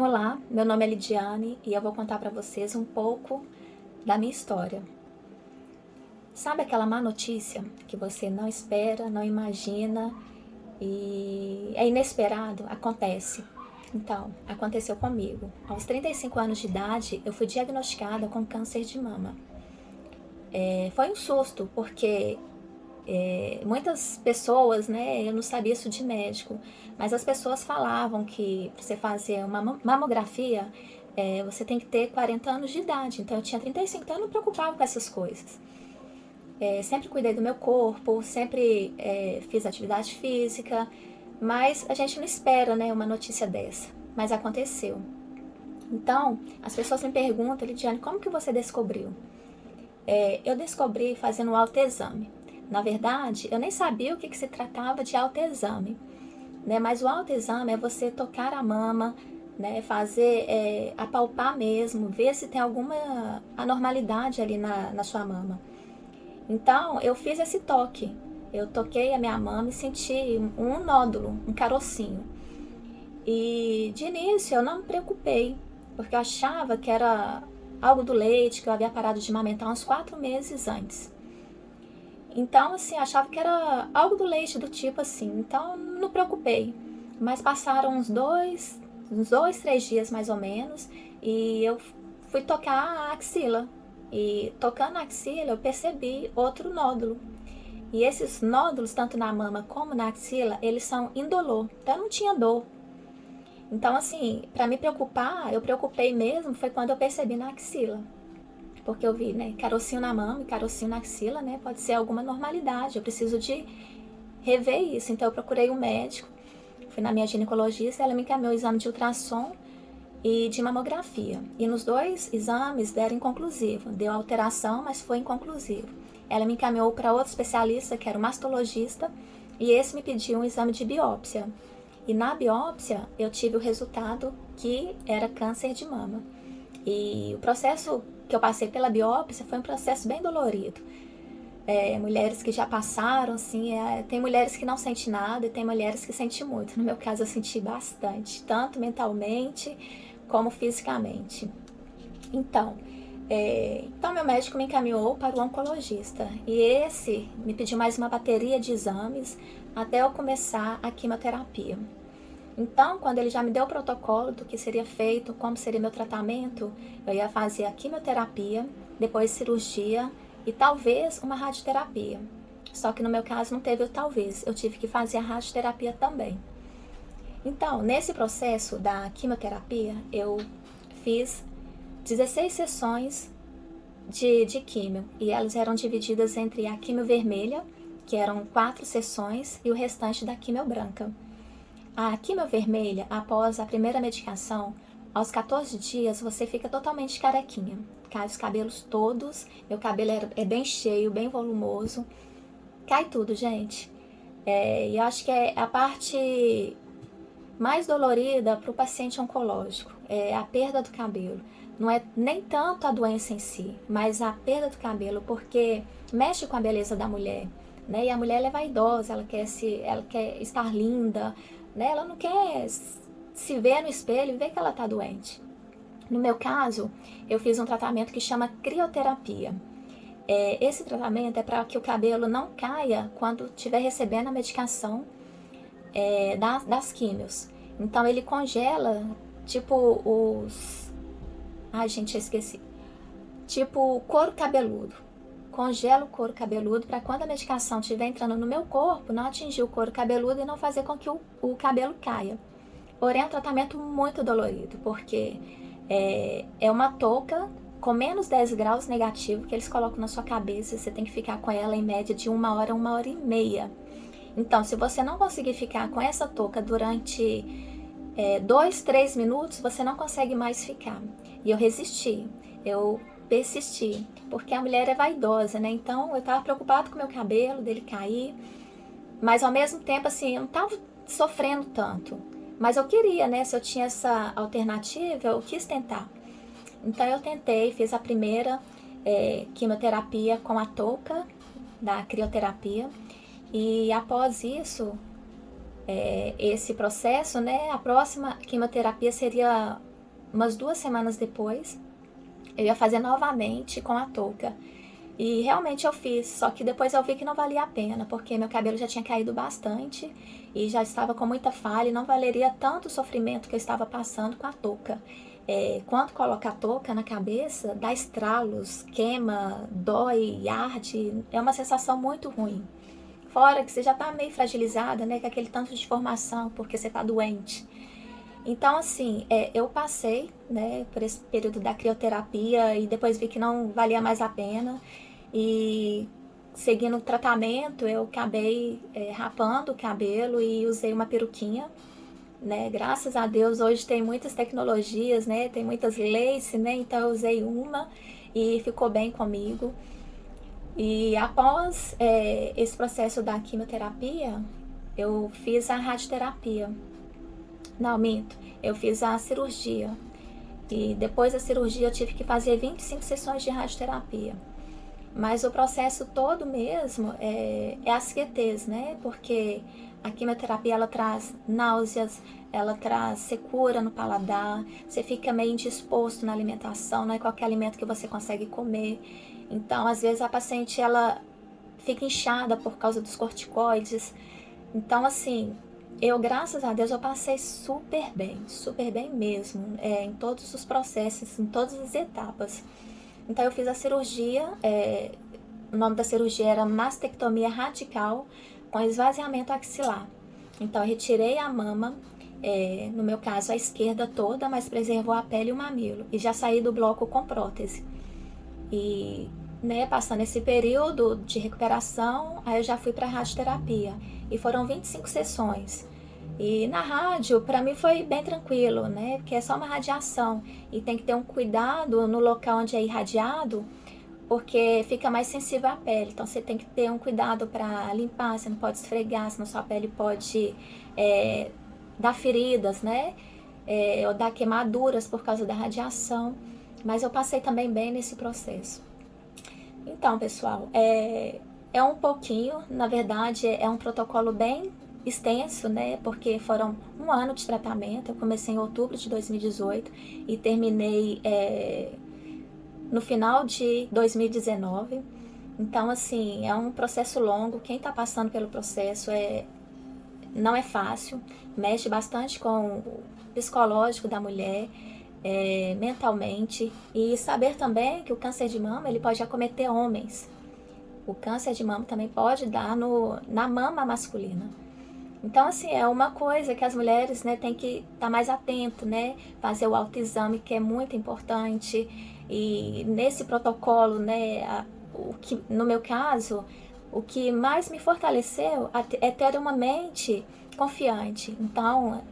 Olá, meu nome é Lidiane e eu vou contar para vocês um pouco da minha história. Sabe aquela má notícia que você não espera, não imagina e é inesperado? Acontece. Então, aconteceu comigo. Aos 35 anos de idade, eu fui diagnosticada com câncer de mama. Foi um susto, porque muitas pessoas, né, eu não sabia isso de médico, mas as pessoas falavam que para você fazer uma mamografia, você tem que ter 40 anos de idade. Então eu tinha 35, então eu não me preocupava com essas coisas. Sempre cuidei do meu corpo, sempre fiz atividade física, mas a gente não espera, né, uma notícia dessa. Mas aconteceu. Então, as pessoas me perguntam, Lidiane, como que você descobriu? Eu descobri fazendo um autoexame. Na verdade, eu nem sabia o que se tratava de autoexame, né? Mas o autoexame é você tocar a mama, né? Fazer, apalpar mesmo, ver se tem alguma anormalidade ali na sua mama. Então, eu fiz esse toque. Eu toquei a minha mama e senti um nódulo, um carocinho. E de início eu não me preocupei, porque eu achava que era algo do leite, que eu havia parado de amamentar uns 4 meses antes. Então, assim, achava que era algo do leite, do tipo assim. Então, não me preocupei. Mas passaram uns dois, 3 dias mais ou menos, e eu fui tocar a axila. E tocando a axila, eu percebi outro nódulo. E esses nódulos, tanto na mama como na axila, eles são indolor. Então, eu não tinha dor. Então, assim, para me preocupar, eu preocupei mesmo, foi quando eu percebi na axila. Porque eu vi, né, carocinho na mama e carocinho na axila, né, pode ser alguma normalidade, eu preciso de rever isso. Então eu procurei um médico, fui na minha ginecologista, ela me encaminhou o exame de ultrassom e de mamografia. E nos 2 exames deram inconclusivo, deu alteração, mas foi inconclusivo. Ela me encaminhou para outro especialista, que era o mastologista, e esse me pediu um exame de biópsia. E na biópsia eu tive o resultado que era câncer de mama. E o processo que eu passei pela biópsia foi um processo bem dolorido. Mulheres que já passaram, assim, tem mulheres que não sentem nada e tem mulheres que sentem muito. No meu caso, eu senti bastante, tanto mentalmente como fisicamente. Então, então meu médico me encaminhou para o oncologista e esse me pediu mais uma bateria de exames até eu começar a quimioterapia. Então, quando ele já me deu o protocolo do que seria feito, como seria meu tratamento, eu ia fazer a quimioterapia, depois cirurgia e talvez uma radioterapia. Só que no meu caso não teve o talvez, eu tive que fazer a radioterapia também. Então, nesse processo da quimioterapia, eu fiz 16 sessões de químio e elas eram divididas entre a químio vermelha, que eram 4 sessões, e o restante da químio branca. A quimio vermelha, após a primeira medicação, aos 14 dias você fica totalmente carequinha. Cai os cabelos todos, meu cabelo é bem cheio, bem volumoso. Cai tudo, gente. E eu acho que é a parte mais dolorida para o paciente oncológico, é a perda do cabelo. Não é nem tanto a doença em si, mas a perda do cabelo, porque mexe com a beleza da mulher, né? E a mulher é vaidosa, ela quer estar linda, né? Ela não quer se ver no espelho e ver que ela está doente. No meu caso, eu fiz um tratamento que chama crioterapia. Esse tratamento é para que o cabelo não caia quando estiver recebendo a medicação das químios. Então ele congela, tipo os... Ai, gente, eu esqueci. Tipo couro cabeludo. Congela o couro cabeludo para quando a medicação estiver entrando no meu corpo, não atingir o couro cabeludo e não fazer com que o cabelo caia. Porém, é um tratamento muito dolorido, porque é uma touca com menos 10 graus negativo que eles colocam na sua cabeça e você tem que ficar com ela em média de 1 hora, 1 hora e meia. Então, se você não conseguir ficar com essa touca durante 2, 3 minutos, você não consegue mais ficar. E eu resisti, eu persisti, porque a mulher é vaidosa, né? Então, eu tava preocupada com o meu cabelo, dele cair, mas ao mesmo tempo, assim, eu não tava sofrendo tanto. Mas eu queria, né? Se eu tinha essa alternativa, eu quis tentar. Então, eu tentei, fiz a primeira quimioterapia com a touca da crioterapia. E após isso, esse processo, né, a próxima quimioterapia seria umas 2 semanas depois, eu ia fazer novamente com a touca. E realmente eu fiz, só que depois eu vi que não valia a pena, porque meu cabelo já tinha caído bastante e já estava com muita falha e não valeria tanto o sofrimento que eu estava passando com a touca. Quando coloca a touca na cabeça, dá estralos, queima, dói, arde, é uma sensação muito ruim. Fora que você já tá meio fragilizada, né, com aquele tanto de formação, porque você tá doente. Então, assim, eu passei, né, por esse período da crioterapia e depois vi que não valia mais a pena. E seguindo o tratamento, eu acabei rapando o cabelo e usei uma peruquinha, né? Graças a Deus, hoje tem muitas tecnologias, né? Tem muitas lace, né? Então eu usei uma e ficou bem comigo. E após esse processo da quimioterapia, eu fiz a radioterapia. Não, minto. Eu fiz a cirurgia. E depois da cirurgia eu tive que fazer 25 sessões de radioterapia. Mas o processo todo mesmo é a sequetez, né? Porque a quimioterapia, ela traz náuseas, ela traz secura no paladar, você fica meio indisposto na alimentação, não é qualquer alimento que você consegue comer. Então, às vezes, a paciente, ela fica inchada por causa dos corticoides. Então, assim, eu, graças a Deus, eu passei super bem mesmo, em todos os processos, em todas as etapas. Então eu fiz a cirurgia, o nome da cirurgia era mastectomia radical com esvaziamento axilar. Então eu retirei a mama, no meu caso a esquerda toda, mas preservou a pele e o mamilo. E já saí do bloco com prótese. E né, passando esse período de recuperação, aí eu já fui para a radioterapia. E foram 25 sessões. E na rádio, para mim foi bem tranquilo, né? Porque é só uma radiação e tem que ter um cuidado no local onde é irradiado, porque fica mais sensível à pele. Então você tem que ter um cuidado para limpar, você não pode esfregar, senão sua pele pode dar feridas, né? Ou dar queimaduras por causa da radiação. Mas eu passei também bem nesse processo. Então, pessoal, é um pouquinho, na verdade, é um protocolo bem extenso, né? Porque foram 1 ano de tratamento. Eu comecei em outubro de 2018 e terminei no final de 2019. Então, assim, é um processo longo. Quem está passando pelo processo não é fácil, mexe bastante com o psicológico da mulher, mentalmente, e saber também que o câncer de mama ele pode acometer homens. O câncer de mama também pode dar na mama masculina. Então, assim, é uma coisa que as mulheres, né, têm que estar mais atento, né, fazer o autoexame, que é muito importante. E nesse protocolo, né, no meu caso, o que mais me fortaleceu é ter uma mente confiante. Então,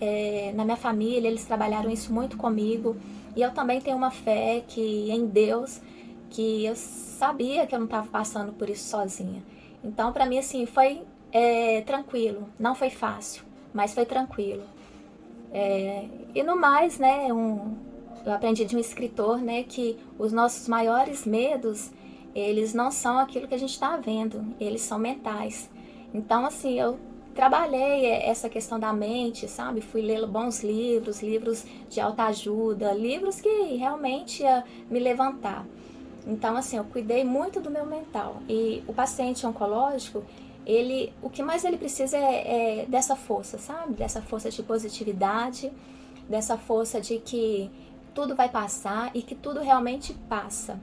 na minha família, eles trabalharam isso muito comigo. E eu também tenho uma fé em Deus, que eu sabia que eu não estava passando por isso sozinha. Então, para mim, assim, foi tranquilo. Não foi fácil, mas foi tranquilo. E no mais, né, eu aprendi de um escritor, né, que os nossos maiores medos, eles não são aquilo que a gente está vendo, eles são mentais. Então, assim, eu trabalhei essa questão da mente, sabe? Fui ler bons livros, livros de autoajuda, livros que realmente ia me levantar. Então, assim, eu cuidei muito do meu mental. E o paciente oncológico, o que mais ele precisa é dessa força, sabe? Dessa força de positividade, dessa força de que tudo vai passar e que tudo realmente passa,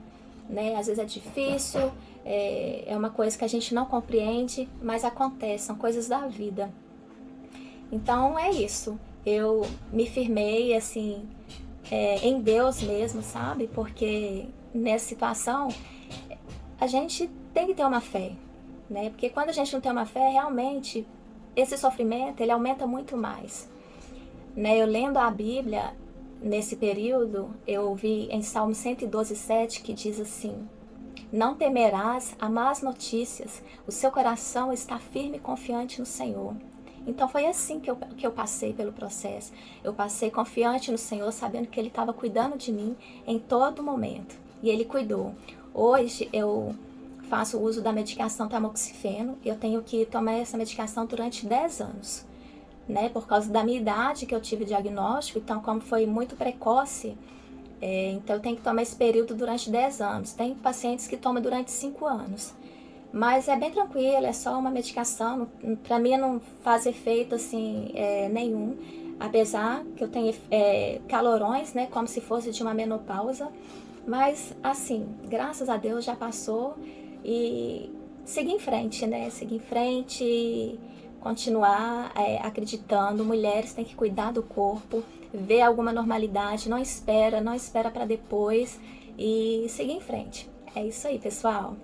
né? Às vezes é difícil, é uma coisa que a gente não compreende, mas acontece, são coisas da vida. Então é isso. Eu me firmei, assim, em Deus mesmo, sabe? Porque nessa situação a gente tem que ter uma fé, né? Porque quando a gente não tem uma fé, realmente esse sofrimento ele aumenta muito mais, né? Eu lendo a Bíblia nesse período, eu vi em Salmo 112:7 que diz assim: não temerás a más notícias, o seu coração está firme e confiante no Senhor. Então foi assim que eu passei pelo processo. Eu passei confiante no Senhor, sabendo que Ele estava cuidando de mim em todo momento. E Ele cuidou. Hoje eu faço uso da medicação tamoxifeno. Eu tenho que tomar essa medicação durante 10 anos. né? Por causa da minha idade que eu tive o diagnóstico, então como foi muito precoce, então eu tenho que tomar esse período durante 10 anos. Tem pacientes que tomam durante 5 anos. Mas é bem tranquilo, é só uma medicação. Para mim não faz efeito assim nenhum. Apesar que eu tenho calorões, né? Como se fosse de uma menopausa. Mas assim, graças a Deus já passou e seguir em frente, né? Seguir em frente, continuar acreditando. Mulheres têm que cuidar do corpo, ver alguma normalidade, não espera para depois e seguir em frente. É isso aí, pessoal.